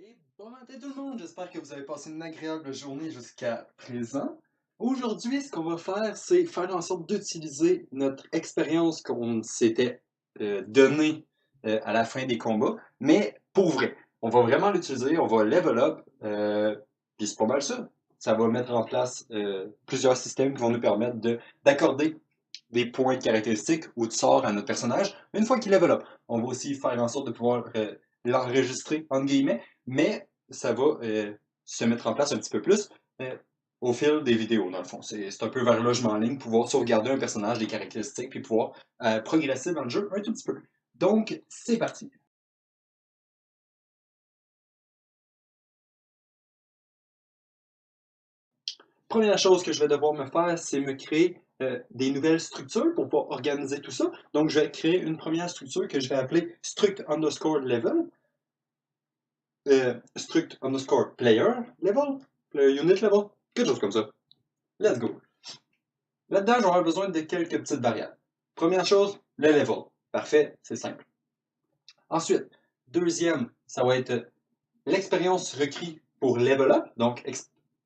Et bon matin tout le monde, j'espère que vous avez passé une agréable journée jusqu'à présent. Aujourd'hui, ce qu'on va faire, c'est faire en sorte d'utiliser notre expérience qu'on s'était donnée à la fin des combats, mais pour vrai. On va vraiment l'utiliser, on va level up, puis c'est pas mal ça. Ça va mettre en place plusieurs systèmes qui vont nous permettre d'accorder des points de caractéristiques ou de sorts à notre personnage une fois qu'il level up. On va aussi faire en sorte de pouvoir l'enregistrer, entre guillemets, mais ça va se mettre en place un petit peu plus euh, au fil des vidéos, dans le fond. C'est un peu vers là que je m'enligne, pouvoir sauvegarder un personnage, des caractéristiques, puis pouvoir progresser dans le jeu un tout petit peu. Donc, c'est parti. Première chose que je vais devoir me faire, c'est me créer des nouvelles structures pour pouvoir organiser tout ça. Donc, je vais créer une première structure que je vais appeler struct underscore level, struct underscore player level, player unit level, quelque chose comme ça. Let's go. Là-dedans, j'aurai besoin de quelques petites variables. Première chose, le level. Parfait, c'est simple. Ensuite, deuxième, ça va être l'expérience requise pour level up, donc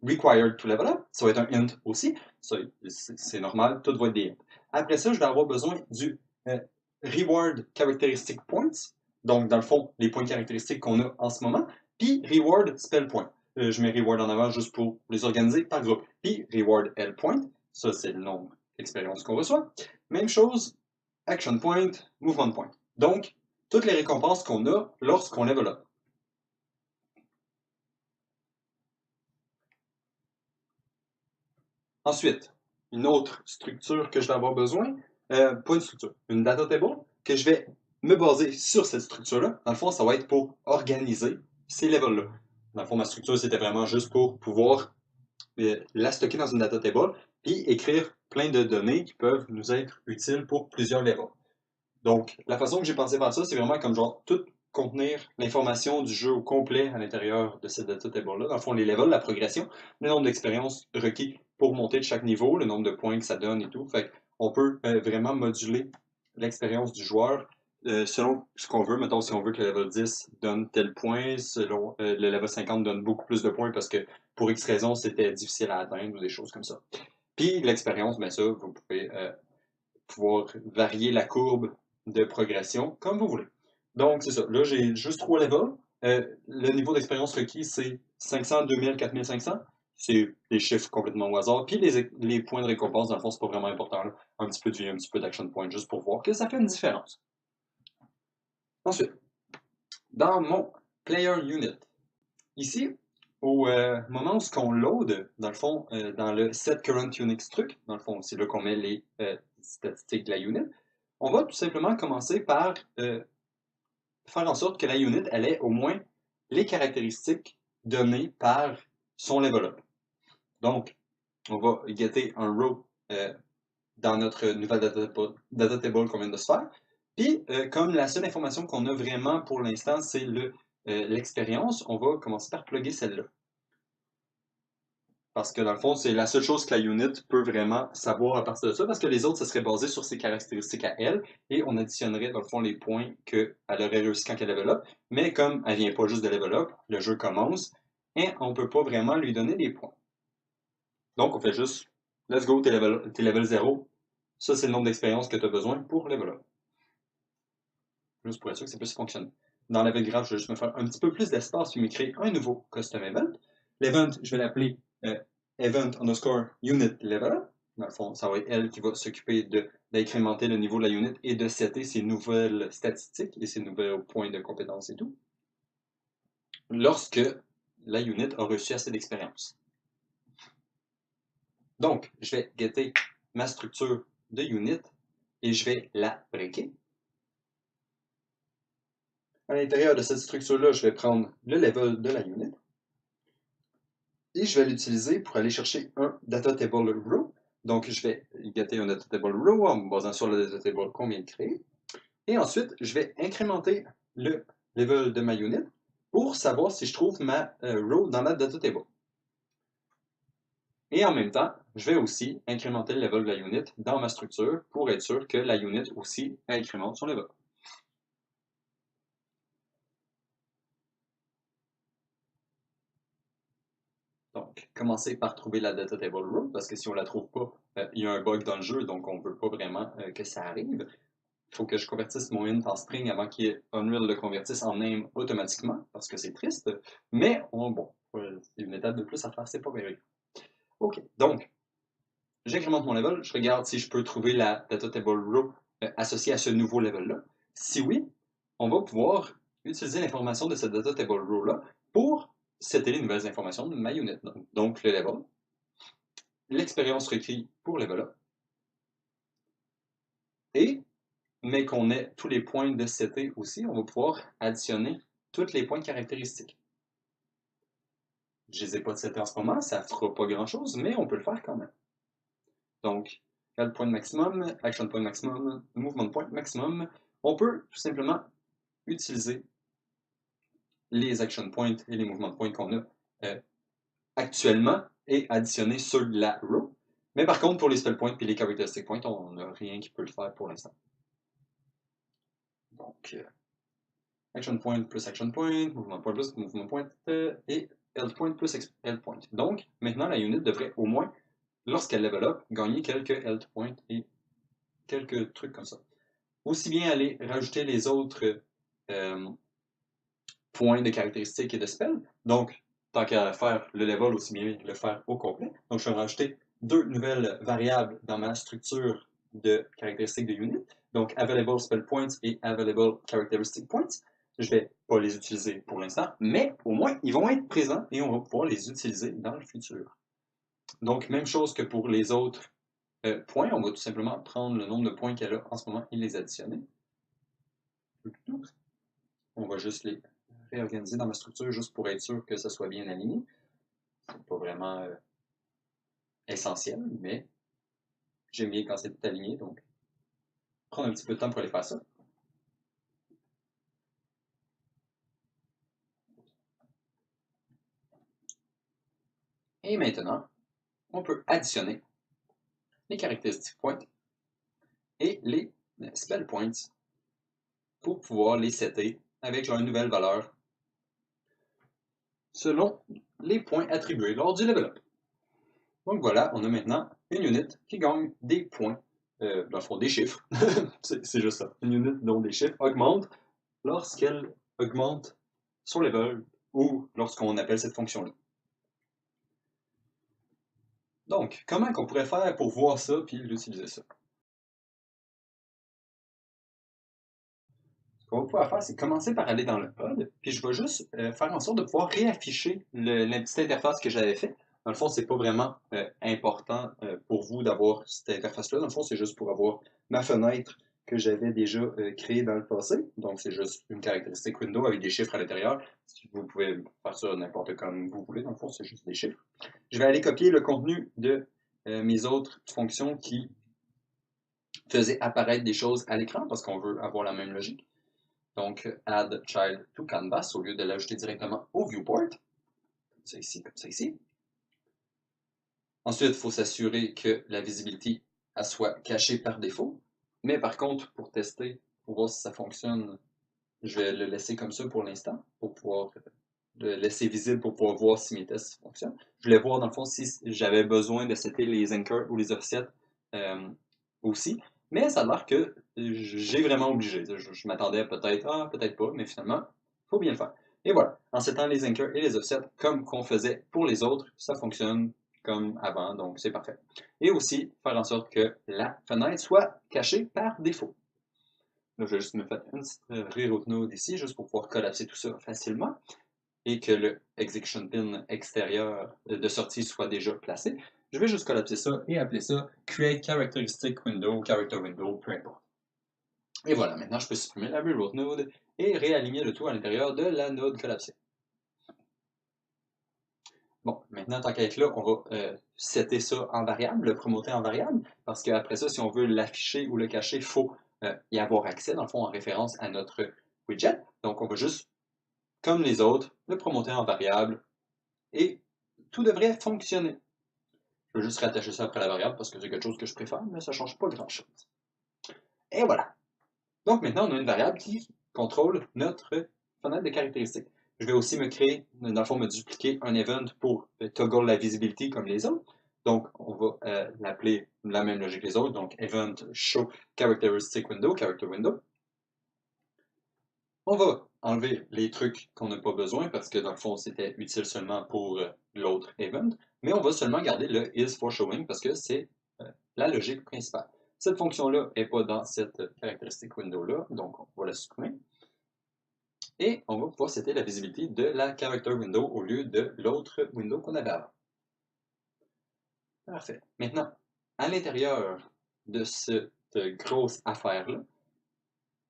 required to level up. Ça va être un int aussi. C'est normal, tout va être des int. Après ça, je vais avoir besoin du reward characteristic points. Donc, dans le fond, les points caractéristiques qu'on a en ce moment. Puis reward spell point. Je mets reward en avant juste pour les organiser par groupe. Puis reward L point. Ça, c'est le nombre d'expériences qu'on reçoit. Même chose, action point, movement point. Donc, toutes les récompenses qu'on a lorsqu'on level up. Ensuite, une autre structure que je vais avoir besoin, pas une structure, une data table, que je vais me baser sur cette structure-là. Dans le fond, ça va être pour organiser ces levels-là. Dans le fond, ma structure, c'était vraiment juste pour pouvoir la stocker dans une data table, puis écrire plein de données qui peuvent nous être utiles pour plusieurs levels. Donc, la façon que j'ai pensé faire ça, c'est vraiment comme genre tout contenir l'information du jeu au complet à l'intérieur de cette data table-là. Dans le fond, les levels, la progression, le nombre d'expériences requis pour monter de chaque niveau, le nombre de points que ça donne et tout. Fait on peut vraiment moduler l'expérience du joueur selon ce qu'on veut. Mettons, si on veut que le level 10 donne tel point, selon le level 50 donne beaucoup plus de points parce que pour X raison, c'était difficile à atteindre ou des choses comme ça. Puis l'expérience, bien ça, vous pouvez pouvoir varier la courbe de progression comme vous voulez. Donc, c'est ça. Là, j'ai juste 3 levels. Le niveau d'expérience requis, c'est 500, 2000, 4500. C'est des chiffres complètement au hasard. Puis les points de récompense, dans le fond, c'est pas vraiment important. Là. Un petit peu de vie, un petit peu d'action point, juste pour voir que ça fait une différence. Ensuite, dans mon player unit, ici, au moment où on load, dans le fond, dans le set current unix truc, dans le fond, c'est là qu'on met les statistiques de la unit, on va tout simplement commencer par faire en sorte que la unit elle ait au moins les caractéristiques données par son level up. Donc, on va getter un row dans notre nouvelle data table qu'on vient de se faire. Puis, comme la seule information qu'on a vraiment pour l'instant, c'est l'expérience, on va commencer par plugger celle-là. Parce que dans le fond, c'est la seule chose que la unit peut vraiment savoir à partir de ça, parce que les autres, ça serait basé sur ses caractéristiques à elle, et on additionnerait dans le fond les points qu'elle aurait réussi quand elle level up. Mais comme elle vient pas juste de level up, le jeu commence, et on peut pas vraiment lui donner des points. Donc on fait juste, let's go, t'es level 0. Ça, c'est le nombre d'expérience que tu as besoin pour level up. Juste pour être sûr que ça puisse fonctionner. Dans level graph, je vais juste me faire un petit peu plus d'espace, puis me créer un nouveau custom event. L'event, je vais l'appeler event underscore unit level. Dans le fond, ça va être elle qui va s'occuper d'incrémenter le niveau de la unit et de setter ses nouvelles statistiques et ses nouveaux points de compétence et tout. Lorsque la unit a reçu assez d'expérience. Donc, je vais getter ma structure de unit et je vais la breaker. À l'intérieur de cette structure-là, je vais prendre le level de la unit et je vais l'utiliser pour aller chercher un data table row. Donc, je vais getter un data table row en me basant sur le data table qu'on vient de créer. Et ensuite, je vais incrémenter le level de ma unit pour savoir si je trouve ma row dans la data table. Et en même temps, je vais aussi incrémenter le level de la unit dans ma structure pour être sûr que la unit aussi incrémente son level. Donc, commencer par trouver la data table row, parce que si on la trouve pas, il y a un bug dans le jeu, donc on veut pas vraiment que ça arrive. Il faut que je convertisse mon int en string avant qu'Unreal le convertisse en name automatiquement, parce que c'est triste. Mais, bon, c'est une étape de plus à faire, c'est pas vrai. OK, donc, j'incrémente mon level, je regarde si je peux trouver la data table row associée à ce nouveau level-là. Si oui, on va pouvoir utiliser l'information de cette data table row-là pour setter les nouvelles informations de ma unit. Donc, le level, l'expérience requise pour level up, et, mais qu'on ait tous les points de setter aussi, on va pouvoir additionner tous les points de caractéristiques. Je ne les ai pas setés en ce moment, ça ne fera pas grand-chose, mais on peut le faire quand même. Donc, add point maximum, action point maximum, movement point maximum. On peut tout simplement utiliser les action points et les movement points qu'on a actuellement et additionner ceux de la row. Mais par contre, pour les spell points et les characteristic points, on n'a rien qui peut le faire pour l'instant. Donc, action point plus action point, mouvement point plus mouvement point et health point plus health point. Donc, maintenant, la unit devrait au moins, lorsqu'elle level up, gagner quelques health points et quelques trucs comme ça. Aussi bien aller rajouter les autres points de caractéristiques et de spell. Donc, tant qu'à faire le level, aussi bien le faire au complet. Donc, je vais rajouter deux nouvelles variables dans ma structure de caractéristiques de unit. Donc, available spell points et available characteristic points. Je ne vais pas les utiliser pour l'instant, mais au moins, ils vont être présents et on va pouvoir les utiliser dans le futur. Donc, même chose que pour les autres points, on va tout simplement prendre le nombre de points qu'elle a en ce moment et les additionner. On va juste les réorganiser dans ma structure juste pour être sûr que ça soit bien aligné. C'est pas vraiment essentiel, mais j'aime bien quand c'est tout aligné, donc prendre un petit peu de temps pour aller faire ça. Et maintenant, on peut additionner les caractéristiques points et les spell points pour pouvoir les setter avec une nouvelle valeur selon les points attribués lors du level up. Donc voilà, on a maintenant une unit qui gagne des points, dans le fond des chiffres, c'est juste ça, une unit dont des chiffres augmentent lorsqu'elle augmente son level ou lorsqu'on appelle cette fonction-là. Donc, comment qu'on pourrait faire pour voir ça puis l'utiliser ça? Ce qu'on va pouvoir faire, c'est commencer par aller dans le pod, puis je vais juste faire en sorte de pouvoir réafficher la petite interface que j'avais faite. Dans le fond, c'est pas vraiment important pour vous d'avoir cette interface-là. Dans le fond, c'est juste pour avoir ma fenêtre que j'avais déjà créée dans le passé. Donc, c'est juste une caractéristique window avec des chiffres à l'intérieur. Vous pouvez faire ça n'importe comme vous voulez. Dans le fond, c'est juste des chiffres. Je vais aller copier le contenu de mes autres fonctions qui faisaient apparaître des choses à l'écran parce qu'on veut avoir la même logique. Donc, add child to canvas au lieu de l'ajouter directement au viewport. Comme ça ici, comme ça ici. Ensuite, il faut s'assurer que la visibilité soit cachée par défaut. Mais par contre, pour tester, pour voir si ça fonctionne, je vais le laisser comme ça pour l'instant, pour pouvoir le laisser visible pour pouvoir voir si mes tests fonctionnent. Je voulais voir dans le fond si j'avais besoin de setter les anchors ou les offsets aussi. Mais ça a l'air que j'ai vraiment obligé. Je m'attendais peut-être, peut-être pas, mais finalement, il faut bien le faire. Et voilà, en settant les anchors et les offsets comme qu'on faisait pour les autres, ça fonctionne comme avant, donc c'est parfait. Et aussi, faire en sorte que la fenêtre soit cachée par défaut. Là, je vais juste me faire une petite reroute node ici, juste pour pouvoir collapser tout ça facilement et que le execution pin extérieur de sortie soit déjà placé. Je vais juste collapser ça et appeler ça create characteristic window, character window, peu importe. Et voilà, maintenant je peux supprimer la reroute node et réaligner le tout à l'intérieur de la node collapsée. Bon, maintenant, tant qu'à être là, on va setter ça en variable, le promoter en variable, parce qu'après ça, si on veut l'afficher ou le cacher, il faut y avoir accès, dans le fond, en référence à notre widget. Donc, on va juste, comme les autres, le promoter en variable et tout devrait fonctionner. Je vais juste rattacher ça après la variable parce que c'est quelque chose que je préfère, mais ça ne change pas grand-chose. Et voilà. Donc maintenant, on a une variable qui contrôle notre fenêtre de caractéristiques. Je vais aussi me créer, dans le fond, me dupliquer un event pour toggle la visibilité comme les autres. Donc, on va l'appeler la même logique que les autres. Donc, event show characteristic window, character window. On va enlever les trucs qu'on n'a pas besoin parce que dans le fond, c'était utile seulement pour l'autre event. Mais on va seulement garder le is for showing parce que c'est la logique principale. Cette fonction-là n'est pas dans cette caractéristique window-là, donc on va la supprimer. Et on va pouvoir setter la visibilité de la character window au lieu de l'autre window qu'on avait avant. Parfait. Maintenant, à l'intérieur de cette grosse affaire-là,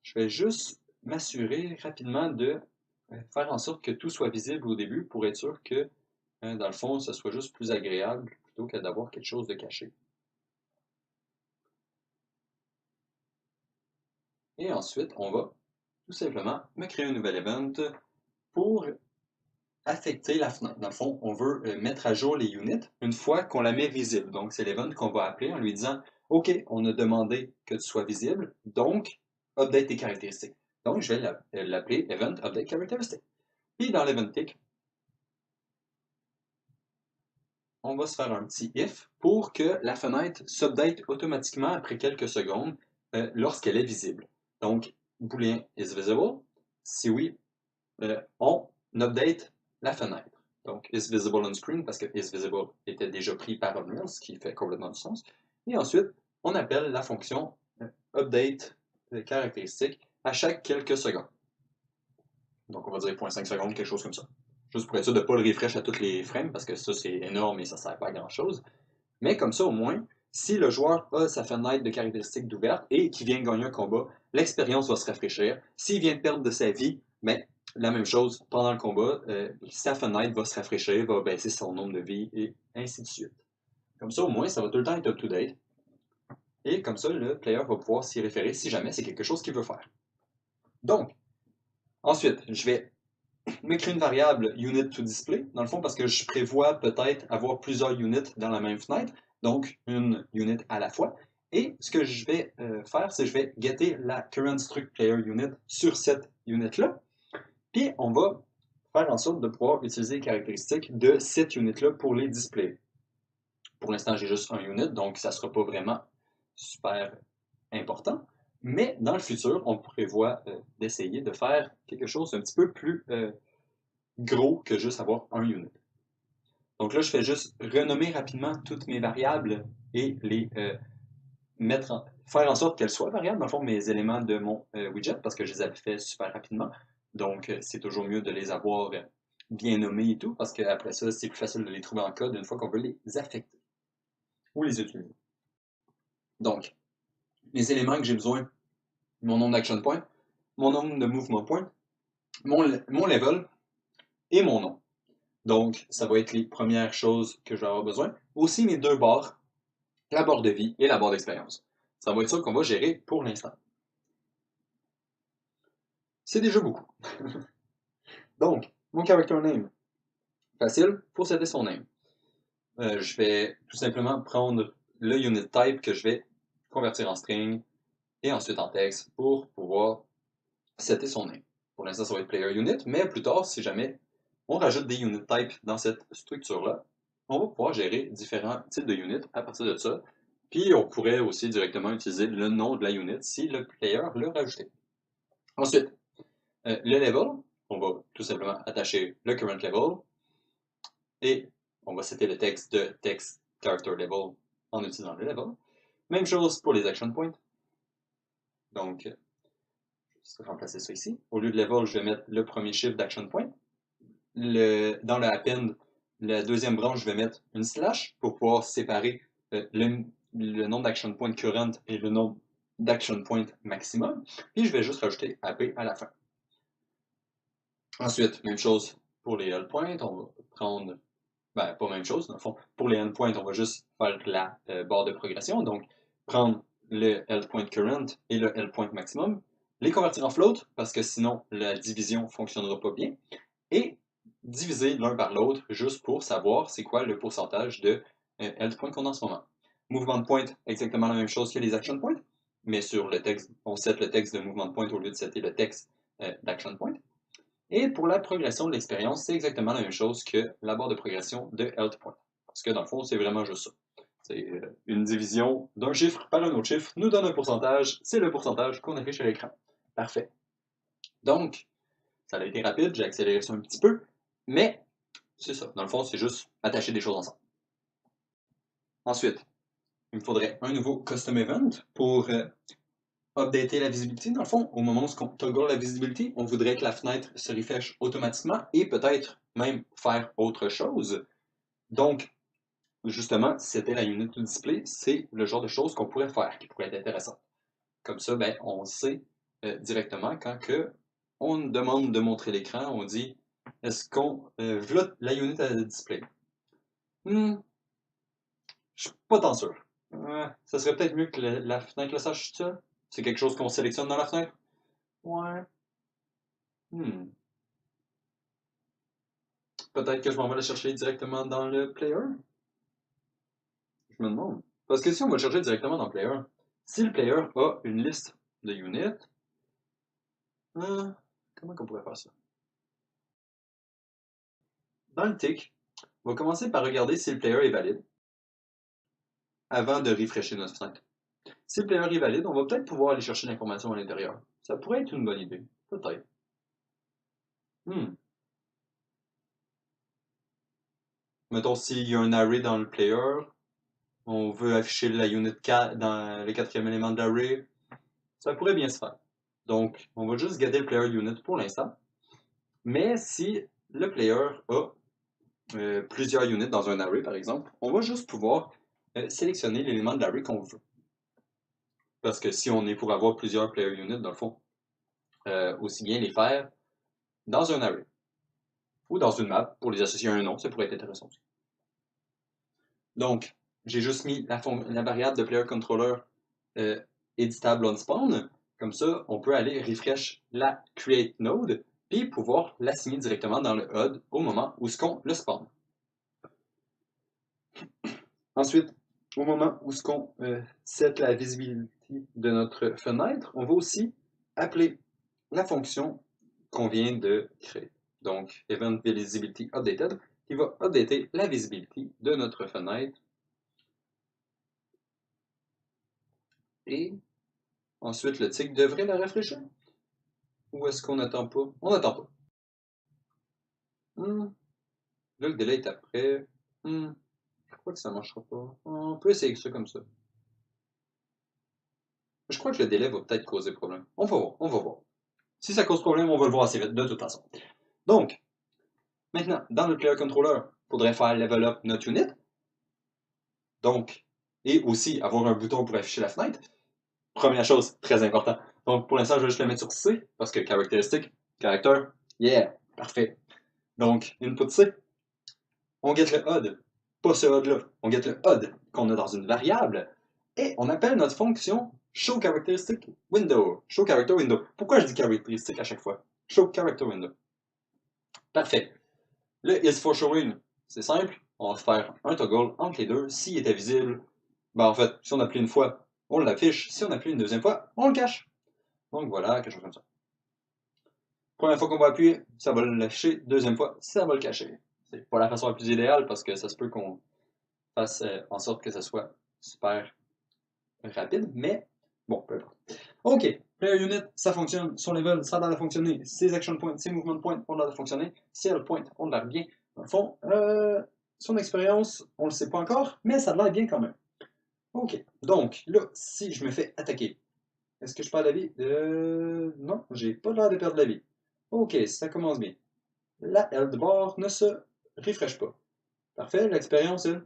je vais juste m'assurer rapidement de faire en sorte que tout soit visible au début pour être sûr que, dans le fond, ce soit juste plus agréable plutôt que d'avoir quelque chose de caché. Et ensuite, on va tout simplement me créer un nouvel event pour affecter la fenêtre. Dans le fond, on veut mettre à jour les units une fois qu'on la met visible. Donc, c'est l'event qu'on va appeler en lui disant OK, on a demandé que tu sois visible, donc update tes caractéristiques. Donc, je vais l'appeler event update characteristic. Puis dans l'event tick, on va se faire un petit if pour que la fenêtre s'update automatiquement après quelques secondes lorsqu'elle est visible. Donc, boolean is visible. Si oui, on update la fenêtre. Donc, is visible on screen parce que is visible était déjà pris par Unreal, ce qui fait complètement du sens. Et ensuite, on appelle la fonction update caractéristique à chaque quelques secondes. Donc, on va dire 0.5 secondes, quelque chose comme ça. Juste pour être sûr de ne pas le refresh à toutes les frames parce que ça, c'est énorme et ça ne sert pas à grand chose. Mais comme ça, au moins, si le joueur a sa fenêtre de caractéristiques d'ouverte et qu'il vient de gagner un combat, l'expérience va se rafraîchir. S'il vient de perdre de sa vie, ben, la même chose pendant le combat, sa fenêtre va se rafraîchir, va baisser son nombre de vie et ainsi de suite. Comme ça, au moins, ça va tout le temps être up-to-date. Et comme ça, le player va pouvoir s'y référer si jamais c'est quelque chose qu'il veut faire. Donc, ensuite, je vais m'écrire une variable unit to display, dans le fond, parce que je prévois peut-être avoir plusieurs units dans la même fenêtre, donc une unit à la fois. Et ce que je vais faire, c'est que je vais getter la current struct player unit sur cette unit-là. Puis on va faire en sorte de pouvoir utiliser les caractéristiques de cette unit-là pour les displayer. Pour l'instant, j'ai juste un unit, donc ça ne sera pas vraiment super important. Mais dans le futur, on prévoit d'essayer de faire quelque chose d'un petit peu plus gros que juste avoir un unit. Donc là, je fais juste renommer rapidement toutes mes variables et les faire en sorte qu'elles soient variables, dans le fond, mes éléments de mon widget, parce que je les avais fait super rapidement. Donc, c'est toujours mieux de les avoir bien nommés et tout, parce qu'après ça, c'est plus facile de les trouver en code une fois qu'on veut les affecter ou les utiliser. Donc, les éléments que j'ai besoin, mon nombre d'action points, mon nombre de movement points, mon level et mon nom. Donc, ça va être les premières choses que je vais avoir besoin. Aussi, mes deux barres, la barre de vie et la barre d'expérience. Ça va être ça qu'on va gérer pour l'instant. C'est déjà beaucoup. Donc, mon character name. Facile, pour setter son name. Je vais tout simplement prendre le unit type que je vais convertir en string et ensuite en texte pour pouvoir setter son name. Pour l'instant, ça va être player unit, mais plus tard, si jamais on rajoute des unit types dans cette structure-là, on va pouvoir gérer différents types de units à partir de ça. Puis on pourrait aussi directement utiliser le nom de la unit si le player l'a rajouté. Ensuite, le level, on va tout simplement attacher le current level et on va setter le texte de text character level en utilisant le level. Même chose pour les action points. Donc, je vais remplacer ça ici. Au lieu de level, je vais mettre le premier chiffre d'action point. Dans le append, la deuxième branche, je vais mettre une slash pour pouvoir séparer le nombre d'action points current et le nombre d'action points maximum. Puis je vais juste rajouter AP à la fin. Ensuite, même chose pour les endpoints, on va prendre, pas même chose, dans le fond, pour les endpoints, on va juste faire la barre de progression, donc prendre le endpoint current et le endpoint maximum, les convertir en float, parce que sinon la division ne fonctionnera pas bien, et diviser l'un par l'autre juste pour savoir c'est quoi le pourcentage de endpoint qu'on a en ce moment. Movement point, exactement la même chose que les action points, mais sur le texte, on set le texte de movement point au lieu de setter le texte d'action point. Et pour la progression de l'expérience, c'est exactement la même chose que la barre de progression de health point. Parce que dans le fond, c'est vraiment juste ça. C'est une division d'un chiffre par un autre chiffre nous donne un pourcentage. C'est le pourcentage qu'on affiche à l'écran. Parfait. Donc, ça a été rapide, j'ai accéléré ça un petit peu, mais c'est ça. Dans le fond, c'est juste attacher des choses ensemble. Ensuite, il me faudrait un nouveau custom event pour updater la visibilité. Dans le fond, au moment où on toggle la visibilité, on voudrait que la fenêtre se refresh automatiquement et peut-être même faire autre chose. Donc, justement, si c'était la unit to display, c'est le genre de choses qu'on pourrait faire, qui pourrait être intéressant. Comme ça, ben, on sait directement quand on demande de montrer l'écran, on dit est-ce qu'on veut la unit à display? Je suis pas tant sûr. Ça serait peut-être mieux que la fenêtre le sache tout seul. C'est quelque chose qu'on sélectionne dans la fenêtre? Ouais. Hmm. Peut-être que je m'en vais la chercher directement dans le player? Je me demande. Parce que si on va le chercher directement dans le player, si le player a une liste de units, comment on pourrait faire ça? Dans le tick, on va commencer par regarder si le player est valide avant de refresher notre fenêtre. Si le player est valide, on va peut-être pouvoir aller chercher l'information à l'intérieur. Ça pourrait être une bonne idée. Peut-être. Hmm. Mettons, s'il y a un array dans le player, on veut afficher la unit 4 dans le quatrième élément de l'array, ça pourrait bien se faire. Donc, on va juste garder le player unit pour l'instant. Mais si le player a plusieurs units dans un array, par exemple, on va juste pouvoir sélectionner l'élément de l'array qu'on veut. Parce que si on est pour avoir plusieurs player units, dans le fond, aussi bien les faire dans un array ou dans une map pour les associer à un nom, ça pourrait être intéressant aussi. Donc, j'ai juste mis la variable de player controller éditable on spawn. Comme ça, on peut aller refresh la create node puis pouvoir l'assigner directement dans le HUD au moment où on le spawn. Ensuite, au moment où on set la visibilité de notre fenêtre, on va aussi appeler la fonction qu'on vient de créer. Donc, event visibility updated, qui va updater la visibilité de notre fenêtre. Et ensuite, le tick devrait la rafraîchir. Ou est-ce qu'on n'attend pas? On n'attend pas. Là, le délai est après. Je crois que ça ne marchera pas. On peut essayer ça comme ça. Je crois que le délai va peut-être causer problème. On va voir, on va voir. Si ça cause problème, on va le voir assez vite, de toute façon. Donc, maintenant, dans le player controller, il faudrait faire level up notre unit. Donc, et aussi avoir un bouton pour afficher la fenêtre. Première chose, très important. Donc, pour l'instant, je vais juste le mettre sur C, parce que caractéristique, caractère, yeah, parfait. Donc, input C, on get le HUD, pas ce HUD-là, on get le HUD qu'on a dans une variable, et on appelle notre fonction showCharacteristic Show character window. Pourquoi je dis caractéristique à chaque fois? Show character window. Parfait. Le is for showing, c'est simple. On va faire un toggle entre les deux. S'il était visible, ben en fait, si on appuie une fois, on l'affiche. Si on appuie une deuxième fois, on le cache. Donc voilà, quelque chose comme ça. Première fois qu'on va appuyer, ça va le lâcher. Deuxième fois, ça va le cacher. C'est pas la façon la plus idéale parce que ça se peut qu'on fasse en sorte que ça soit super rapide, mais bon, peu importe. OK, player unit, ça fonctionne. Son level, ça a l'air de fonctionner. Ses action points, ses movement points ont l'air de fonctionner. Ses health points ont l'air bien. Dans le fond, son expérience, on le sait pas encore, mais ça a l'air bien quand même. OK, donc là, si je me fais attaquer, est-ce que je perds la vie? Non, j'ai pas l'air de perdre la vie. OK, ça commence bien. La health bar ne se refresh pas. Parfait, l'expérience, elle.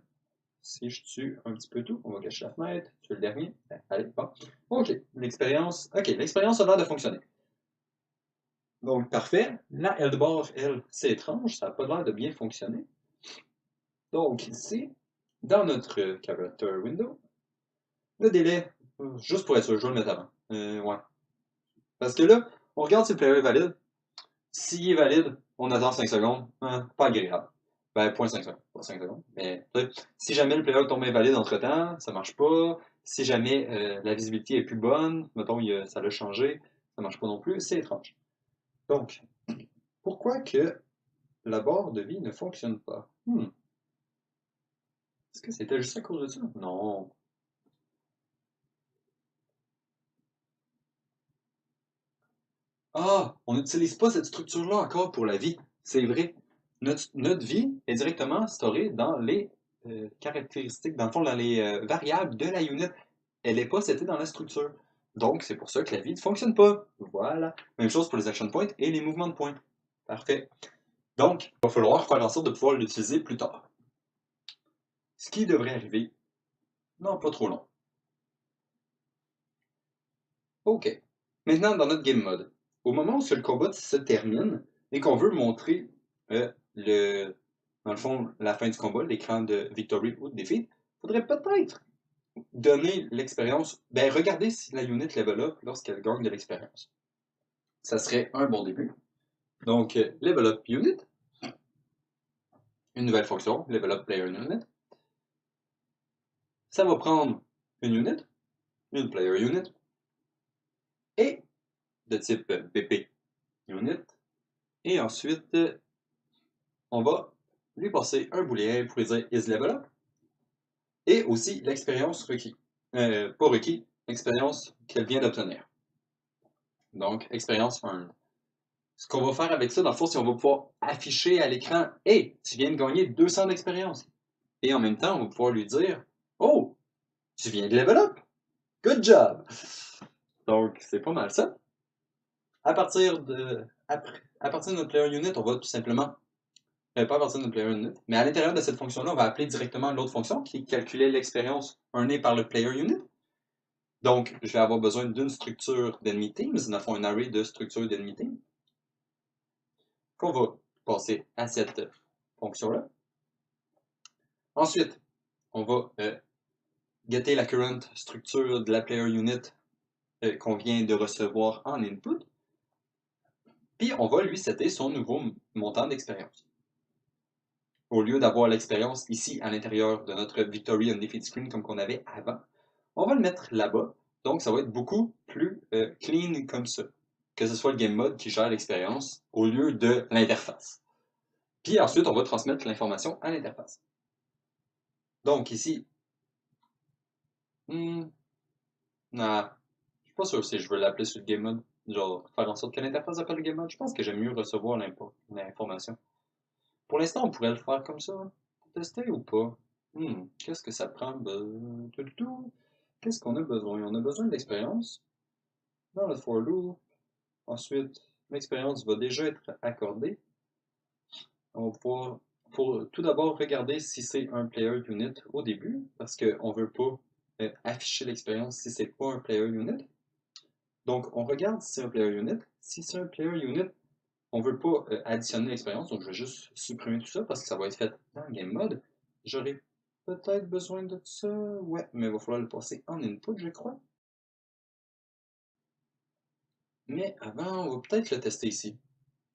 Si je tue un petit peu tout, on va cacher la fenêtre, tuer le dernier. Allez, bon. OK, l'expérience. OK, l'expérience a l'air de fonctionner. Donc, parfait. La health bar, elle, c'est étrange, ça n'a pas l'air de bien fonctionner. Donc, ici, dans notre character window, le délai, juste pour être sûr, je vais le mettre avant. Ouais. Parce que là, on regarde si le player est valide. S'il est valide, on attend 5 secondes. Pas agréable. Ben, 0.5 secondes. Pas 5 secondes. Mais si jamais le player tombe invalide entre-temps, ça marche pas. Si jamais la visibilité est plus bonne, mettons, ça l'a changé, ça marche pas non plus, c'est étrange. Donc, pourquoi pourquoi que la barre de vie ne fonctionne pas? Est-ce que c'était juste à cause de ça? Non. Ah, on n'utilise pas cette structure-là encore pour la vie. C'est vrai. Notre vie est directement storée dans les caractéristiques, dans le fond, dans les variables de la unit. Elle n'est pas setée dans la structure. Donc, c'est pour ça que la vie ne fonctionne pas. Voilà. Même chose pour les action points et les mouvements de points. Parfait. Donc, il va falloir faire en sorte de pouvoir l'utiliser plus tard. Ce qui devrait arriver, non, pas trop long. OK. Maintenant, dans notre game mode, au moment où le combat se termine et qu'on veut montrer dans le fond, la fin du combat, l'écran de victory ou de défi, il faudrait peut-être donner l'expérience, ben regarder si la unit level up lorsqu'elle gagne de l'expérience. Ça serait un bon début. Donc, level up unit, une nouvelle fonction, level up player unit. Ça va prendre une unit, une player unit, et de type BP unit, et ensuite, on va lui passer un booléen pour lui dire is level up, et aussi l'expérience requis. Pas requis, expérience qu'elle vient d'obtenir. Donc, expérience earned. Ce qu'on va faire avec ça, dans le fond, c'est qu'on va pouvoir afficher à l'écran hey, tu viens de gagner 200 d'expérience. Et en même temps, on va pouvoir lui dire oh, tu viens de level up. Good job. Donc, c'est pas mal ça. À partir de notre player unit, on va tout simplement pas à partir de notre player unit, mais à l'intérieur de cette fonction-là, on va appeler directement l'autre fonction qui calculait l'expérience earnée par le player unit. Donc, je vais avoir besoin d'une structure d'enemy teams, dans le fond, un array de structures d'enemy teams, qu'on va passer à cette fonction-là. Ensuite, on va getter la current structure de la player unit qu'on vient de recevoir en input, puis on va lui setter son nouveau montant d'expérience. Au lieu d'avoir l'expérience ici à l'intérieur de notre Victory and Defeat screen comme qu'on avait avant, on va le mettre là-bas. Donc, ça va être beaucoup plus clean comme ça. Que ce soit le game mode qui gère l'expérience au lieu de l'interface. Puis ensuite, on va transmettre l'information à l'interface. Donc ici, non, je suis pas sûr si je veux l'appeler sur le game mode. Genre, faire en sorte que l'interface appelle le game mode. Je pense que j'aime mieux recevoir l'information. Pour l'instant, on pourrait le faire comme ça. Pour tester ou pas? Qu'est-ce que ça prend? Qu'est-ce qu'on a besoin? On a besoin d'expérience dans le for loop. Ensuite, l'expérience va déjà être accordée. On va pouvoir, pour tout d'abord, regarder si c'est un player unit au début, parce qu'on ne veut pas afficher l'expérience si c'est pas un player unit. Donc, on regarde si c'est un player unit. Si c'est un player unit, on ne veut pas additionner l'expérience, donc je vais juste supprimer tout ça parce que ça va être fait dans le game mode. J'aurai peut-être besoin de ça. Ouais, mais il va falloir le passer en input, je crois. Mais avant, on va peut-être le tester ici.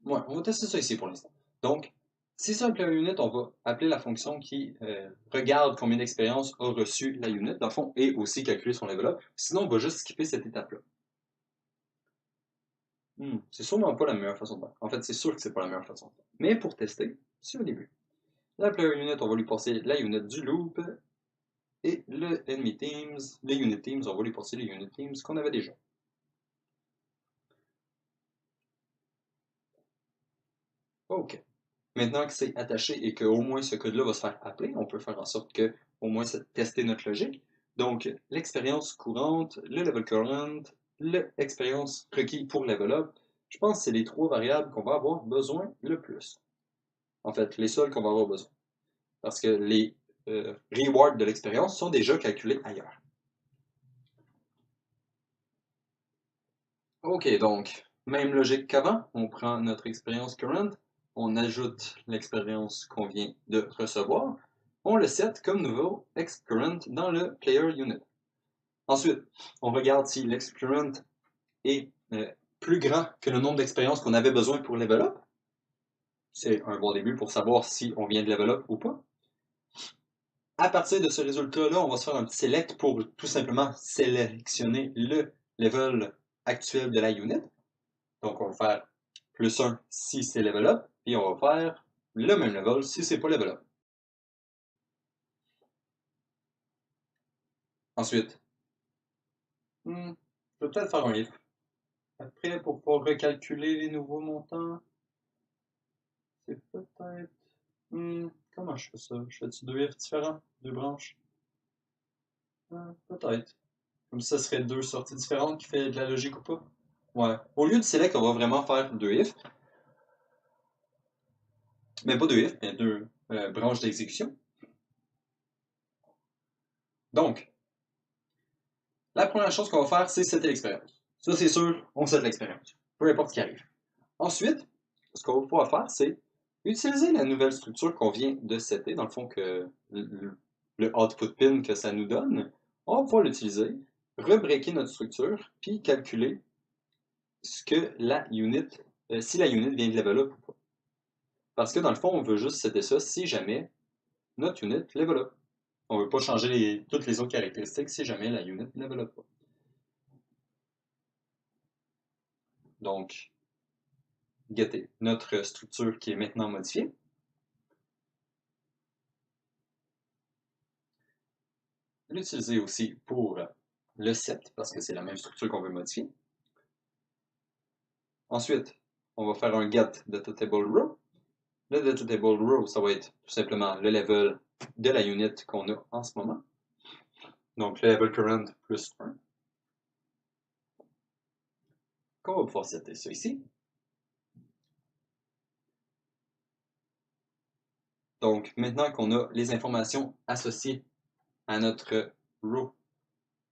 Ouais, on va tester ça ici pour l'instant. Donc, si c'est un player unit, on va appeler la fonction qui regarde combien d'expérience a reçu la unit, dans le fond, et aussi calculer son level up. Sinon, on va juste skipper cette étape-là. C'est sûrement pas la meilleure façon de faire. En fait, c'est sûr que c'est pas la meilleure façon de faire. Mais pour tester, c'est au début. La player unit, on va lui passer la unit du loop. Et le enemy teams, les unit teams, on va lui passer les unit teams qu'on avait déjà. OK. Maintenant que c'est attaché et qu'au moins ce code-là va se faire appeler, on peut faire en sorte que au moins tester notre logique. Donc, l'expérience courante, le level current, l'expérience requise pour level up, je pense que c'est les trois variables qu'on va avoir besoin le plus. En fait, les seules qu'on va avoir besoin. Parce que les rewards de l'expérience sont déjà calculés ailleurs. OK, donc, même logique qu'avant, on prend notre expérience current, on ajoute l'expérience qu'on vient de recevoir, on le set comme nouveau excurrent dans le player unit. Ensuite, on regarde si l'excurrent est plus grand que le nombre d'expériences qu'on avait besoin pour level up. C'est un bon début pour savoir si on vient de level up ou pas. À partir de ce résultat-là, on va se faire un petit select pour tout simplement sélectionner le level actuel de la unit. Donc, on va faire plus 1 si c'est level up, et on va faire le même level si c'est pas level up. Ensuite, je vais peut-être faire un if. Après, pour pouvoir recalculer les nouveaux montants, c'est peut-être... comment je fais ça? Je fais-tu deux ifs différents? Deux branches? Peut-être. Comme ça serait deux sorties différentes qui fait de la logique ou pas? Ouais. Au lieu de select, on va vraiment faire deux ifs. Mais pas deux ifs, mais deux branches d'exécution. Donc, la première chose qu'on va faire, c'est setter l'expérience. Ça, c'est sûr, on set l'expérience. Peu importe ce qui arrive. Ensuite, ce qu'on va pouvoir faire, c'est utiliser la nouvelle structure qu'on vient de setter, dans le fond, que le output pin que ça nous donne. On va pouvoir l'utiliser, rebreaker notre structure, puis calculer ce que la unit, si la unit vient de level up ou pas. Parce que dans le fond, on veut juste setter ça si jamais notre unit level up. On ne veut pas changer toutes les autres caractéristiques si jamais la unit ne level up pas. Donc, getter notre structure qui est maintenant modifiée. L'utiliser aussi pour le set, parce que c'est la même structure qu'on veut modifier. Ensuite, on va faire un get DataTable row. Le DataTable row, ça va être tout simplement le level de la unit qu'on a en ce moment. Donc, le level current plus 1. Qu'on va pouvoir setter ça ici. Donc, maintenant qu'on a les informations associées à notre row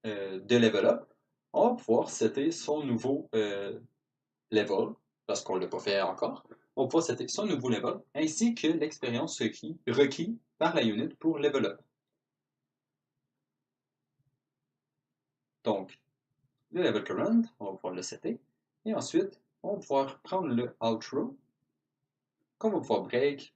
de level up, on va pouvoir setter son nouveau level, parce qu'on ne l'a pas fait encore. On va pouvoir setter son nouveau level, ainsi que l'expérience requis par la unit pour level up. Donc, le level current, on va pouvoir le setter, et ensuite, on va pouvoir prendre le outro, qu'on va pouvoir break,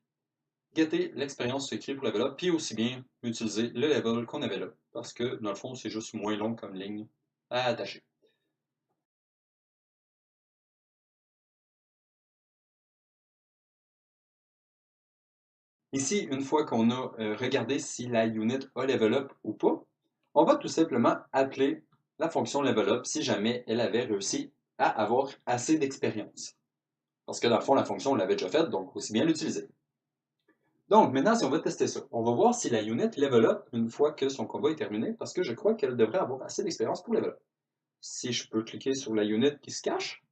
getter l'expérience requis pour level up, puis aussi bien utiliser le level qu'on avait là, parce que dans le fond, c'est juste moins long comme ligne à attacher. Ici, une fois qu'on a regardé si la unit a level up ou pas, on va tout simplement appeler la fonction level up si jamais elle avait réussi à avoir assez d'expérience. Parce que dans le fond, la fonction, on l'avait déjà faite, donc aussi bien l'utiliser. Donc maintenant, si on va tester ça, on va voir si la unit level up une fois que son combat est terminé, parce que je crois qu'elle devrait avoir assez d'expérience pour level up. Si je peux cliquer sur la unit qui se cache.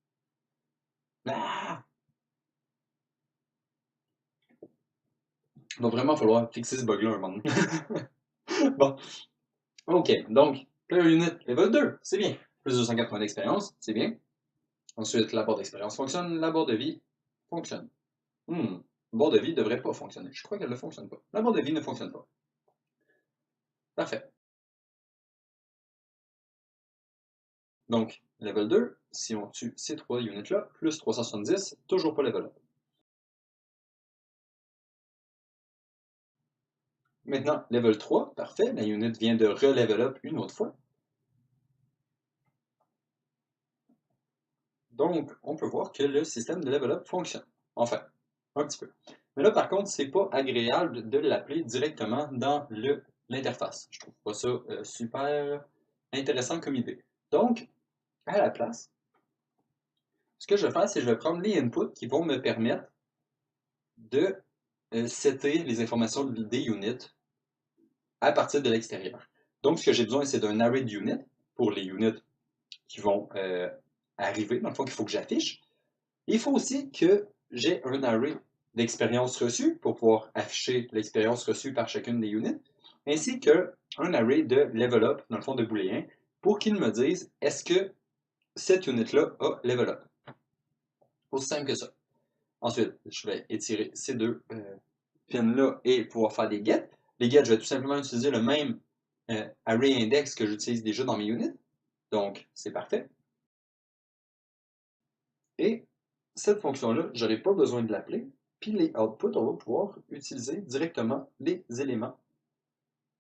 Ah! Il va vraiment falloir fixer ce bug-là un moment donné. Bon, ok, donc, player unit level 2, c'est bien. Plus de 204 points d'expérience, c'est bien. Ensuite, la barre d'expérience fonctionne, la barre de vie fonctionne. La barre de vie ne devrait pas fonctionner. Je crois qu'elle ne fonctionne pas. La barre de vie ne fonctionne pas. Parfait. Donc, level 2, si on tue ces trois units-là, plus 370, toujours pas level up. Maintenant, level 3, parfait, la unit vient de re-level up une autre fois. Donc, on peut voir que le système de level up fonctionne. Enfin, un petit peu. Mais là, par contre, c'est pas agréable de l'appeler directement dans l'interface. Je trouve pas ça super intéressant comme idée. Donc, à la place, ce que je vais faire, c'est que je vais prendre les inputs qui vont me permettre de setter les informations des units à partir de l'extérieur. Donc, ce que j'ai besoin, c'est d'un array d'units pour les units qui vont arriver, dans le fond, qu'il faut que j'affiche. Il faut aussi que j'ai un array d'expériences reçues pour pouvoir afficher l'expérience reçue par chacune des units, ainsi qu'un array de level up, dans le fond de booléen, pour qu'il me dise est-ce que cette unit-là a level up. Aussi simple que ça. Ensuite, je vais étirer ces deux pins-là et pouvoir faire des gets. Les gets, je vais tout simplement utiliser le même array index que j'utilise déjà dans mes units. Donc, c'est parfait. Et cette fonction-là, je n'aurai pas besoin de l'appeler. Puis les outputs, on va pouvoir utiliser directement les éléments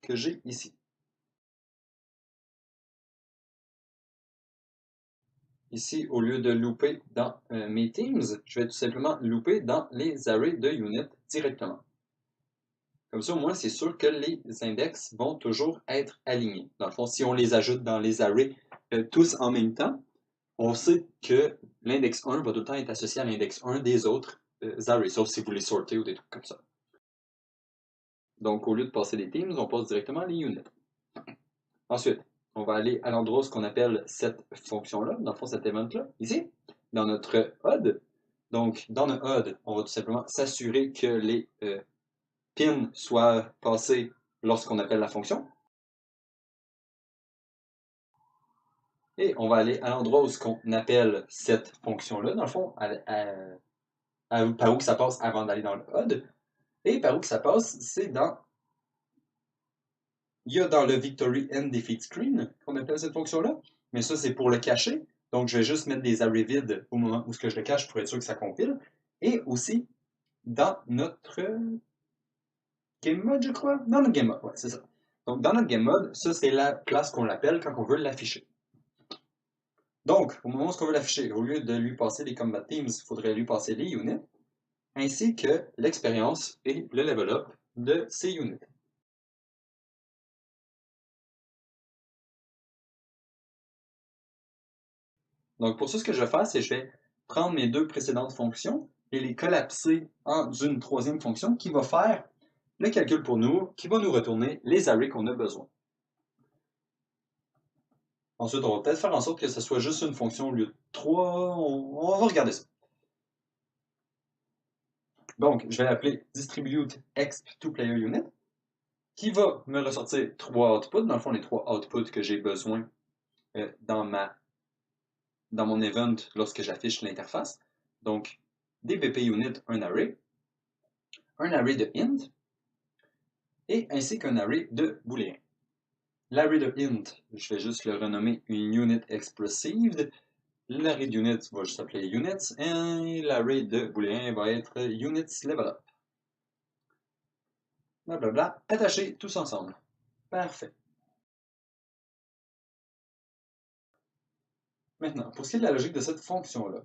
que j'ai ici. ici, au lieu de looper dans mes teams, je vais tout simplement looper dans les arrays de unit directement. Comme ça, au moins, c'est sûr que les index vont toujours être alignés. Dans le fond, si on les ajoute dans les arrays tous en même temps, on sait que l'index 1 va tout le temps être associé à l'index 1 des autres arrays, sauf si vous les sortez ou des trucs comme ça. Donc, au lieu de passer les teams, on passe directement les units. Ensuite, on va aller à l'endroit où ce qu'on appelle cette fonction-là, dans le fond, cet event-là, ici, dans notre HUD. Donc, dans notre HUD, on va tout simplement s'assurer que les pins soient passés lorsqu'on appelle la fonction. Et on va aller à l'endroit où ce qu'on appelle cette fonction-là, dans le fond, par où que ça passe avant d'aller dans le HUD. Et par où que ça passe, c'est dans... Il y a dans le Victory and Defeat Screen qu'on appelle cette fonction-là, mais ça, c'est pour le cacher. Donc, je vais juste mettre des arrays vides au moment où ce que je le cache pour être sûr que ça compile. Et aussi, dans notre game mode, je crois. Dans notre game mode, ouais, c'est ça. Donc, dans notre game mode, ça, c'est la place qu'on l'appelle quand on veut l'afficher. Donc, au moment où on veut l'afficher, au lieu de lui passer les combat teams, il faudrait lui passer les units, ainsi que l'expérience et le level up de ces units. Donc, pour ça, ce que je vais faire, c'est que je vais prendre mes deux précédentes fonctions et les collapser en une troisième fonction qui va faire le calcul pour nous, qui va nous retourner les arrays qu'on a besoin. Ensuite, on va peut-être faire en sorte que ce soit juste une fonction au lieu de trois. On va regarder ça. Donc, je vais l'appeler distribute exp to player unit, qui va me ressortir trois outputs, dans le fond, les trois outputs que j'ai besoin dans mon event lorsque j'affiche l'interface. Donc, des BP unit, un array de int, et ainsi qu'un array de booléen. L'array de int, je vais juste le renommer une unit expressive. L'array d'unit va juste s'appeler units, et l'array de booléen va être units level up. Blablabla, attachés tous ensemble. Parfait. Maintenant, pour ce qui est de la logique de cette fonction-là,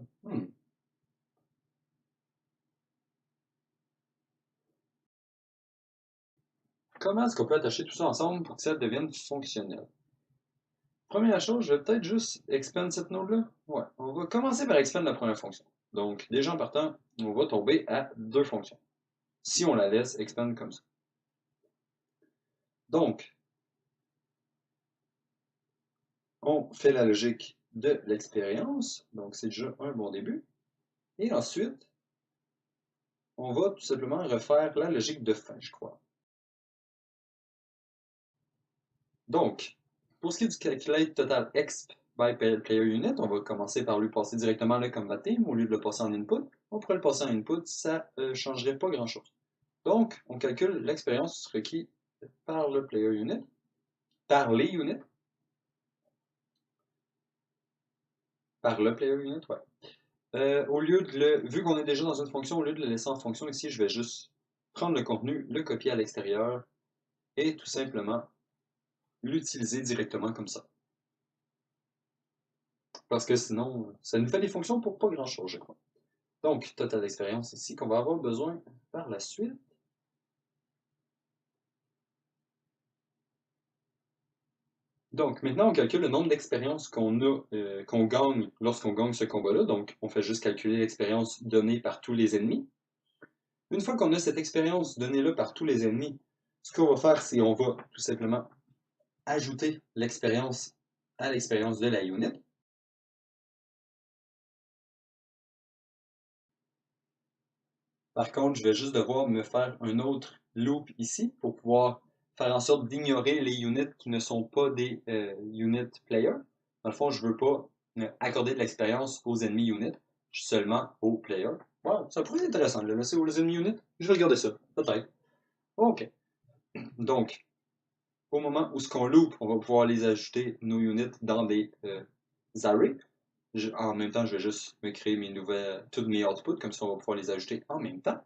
comment est-ce qu'on peut attacher tout ça ensemble pour que ça devienne fonctionnel? Première chose, je vais peut-être juste expand cette node-là. Ouais, on va commencer par expand la première fonction. Donc, déjà en partant, on va tomber à deux fonctions. Si on la laisse expand comme ça. Donc, on fait la logique de l'expérience. Donc, c'est déjà un bon début. Et ensuite, on va tout simplement refaire la logique de fin, je crois. Donc, pour ce qui est du calculate total exp by player unit, on va commencer par lui passer directement le combat team au lieu de le passer en input. On pourrait le passer en input, ça ne changerait pas grand-chose. Donc, on calcule l'expérience requise par le player unit, par les units, par le player unit, ouais. Au lieu de vu qu'on est déjà dans une fonction, au lieu de le laisser en fonction ici, je vais juste prendre le contenu, le copier à l'extérieur et tout simplement l'utiliser directement comme ça. Parce que sinon, ça nous fait des fonctions pour pas grand-chose, je crois. Donc, total expérience ici qu'on va avoir besoin par la suite. Donc, maintenant, on calcule le nombre d'expériences qu'on gagne lorsqu'on gagne ce combat-là. Donc, on fait juste calculer l'expérience donnée par tous les ennemis. Une fois qu'on a cette expérience donnée-là par tous les ennemis, ce qu'on va faire, c'est qu'on va tout simplement ajouter l'expérience à l'expérience de la unit. Par contre, je vais juste devoir me faire un autre loop ici pour pouvoir faire en sorte d'ignorer les units qui ne sont pas des unit players. Dans le fond, je ne veux pas accorder de l'expérience aux ennemis units, seulement aux players. Wow, ça pourrait être intéressant de le laisser aux ennemis units. Je vais regarder ça, peut-être. OK. Donc, au moment où ce qu'on loop, on va pouvoir les ajouter, nos units, dans des arrays. En même temps, je vais juste me créer tous mes outputs, comme ça on va pouvoir les ajouter en même temps.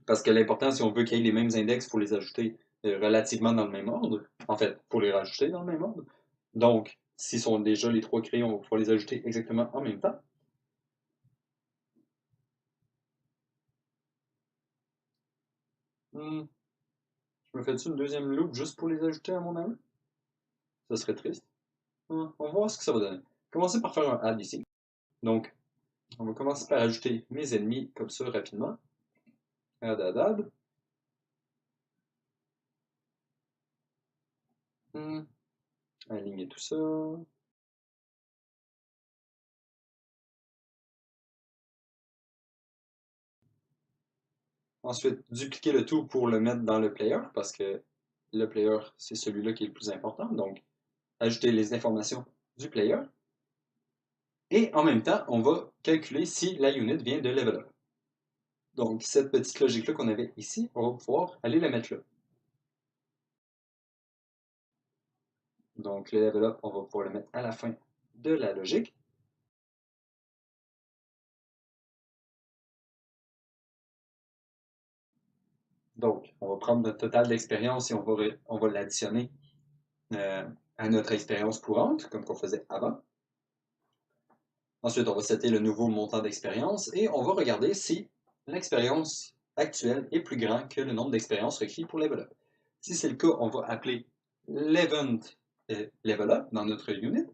Parce que l'important, si on veut qu'il y ait les mêmes index, il faut les ajouter relativement dans le même ordre. En fait, il faut les rajouter dans le même ordre. Donc, S'ils sont déjà les 3 créés, on va pouvoir les ajouter exactement en même temps. Hmm, je me fais-tu une deuxième loupe juste pour les ajouter à mon armée? Ça serait triste. On va voir ce que ça va donner. Commencer par faire un add ici. Donc, on va commencer par ajouter mes ennemis comme ça rapidement. Add, add, add. Aligner tout ça. Ensuite, dupliquer le tout pour le mettre dans le player, parce que le player, c'est celui-là qui est le plus important. Donc, ajouter les informations du player. Et en même temps, on va calculer si la unit vient de level up. Donc, cette petite logique-là qu'on avait ici, on va pouvoir aller la mettre là. Donc, le level up, on va pouvoir le mettre à la fin de la logique. Donc, on va prendre notre total d'expérience et on va l'additionner à notre expérience courante, comme qu'on faisait avant. Ensuite, on va setter le nouveau montant d'expérience et on va regarder si l'expérience actuelle est plus grand que le nombre d'expériences requis pour level up. Si c'est le cas, on va appeler l'event level up dans notre unit.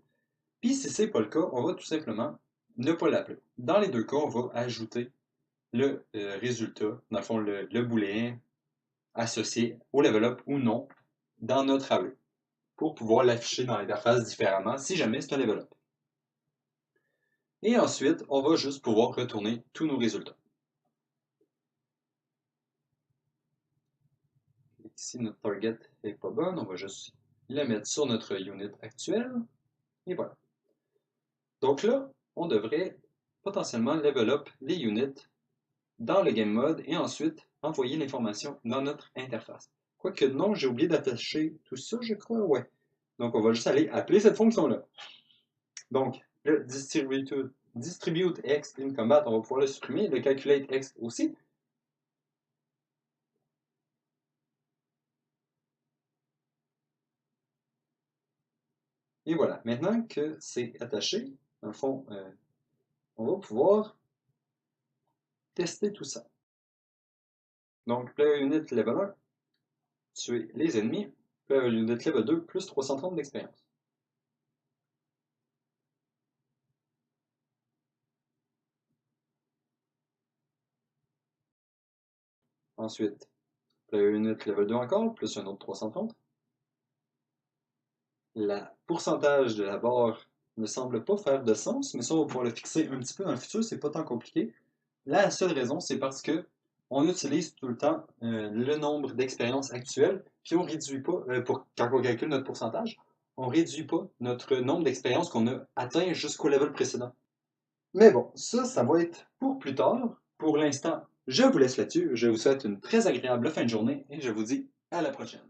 Puis si c'est pas le cas, on va tout simplement ne pas l'appeler. Dans les deux cas, on va ajouter le résultat, dans le fond le booléen associé au level up ou non dans notre AE pour pouvoir l'afficher dans l'interface différemment si jamais c'est un level up. Et ensuite, on va juste pouvoir retourner tous nos résultats. Ici, notre target n'est pas bonne, on va juste la mettre sur notre unit actuelle. Et voilà. Donc là, on devrait potentiellement level up les units dans le game mode et ensuite envoyer l'information dans notre interface. Quoique non, j'ai oublié d'attacher tout ça, je crois, ouais. Donc on va juste aller appeler cette fonction-là. Donc, le distribute X in combat, on va pouvoir le supprimer, le calculate X aussi. Et voilà, maintenant que c'est attaché, dans le fond, on va pouvoir tester tout ça. Donc, player unit level 1, tuer les ennemis. Player unit level 2, plus 330 d'expérience. Ensuite, player unit level 2 encore, plus un autre 330. La pourcentage de la barre ne semble pas faire de sens, mais ça, on va pouvoir le fixer un petit peu dans le futur, c'est pas tant compliqué. La seule raison, c'est parce que on utilise tout le temps le nombre d'expériences actuelles, puis on réduit pas, quand on calcule notre pourcentage, on réduit pas notre nombre d'expériences qu'on a atteint jusqu'au level précédent. Mais bon, ça va être pour plus tard. Pour l'instant, je vous laisse là-dessus. Je vous souhaite une très agréable fin de journée et je vous dis à la prochaine.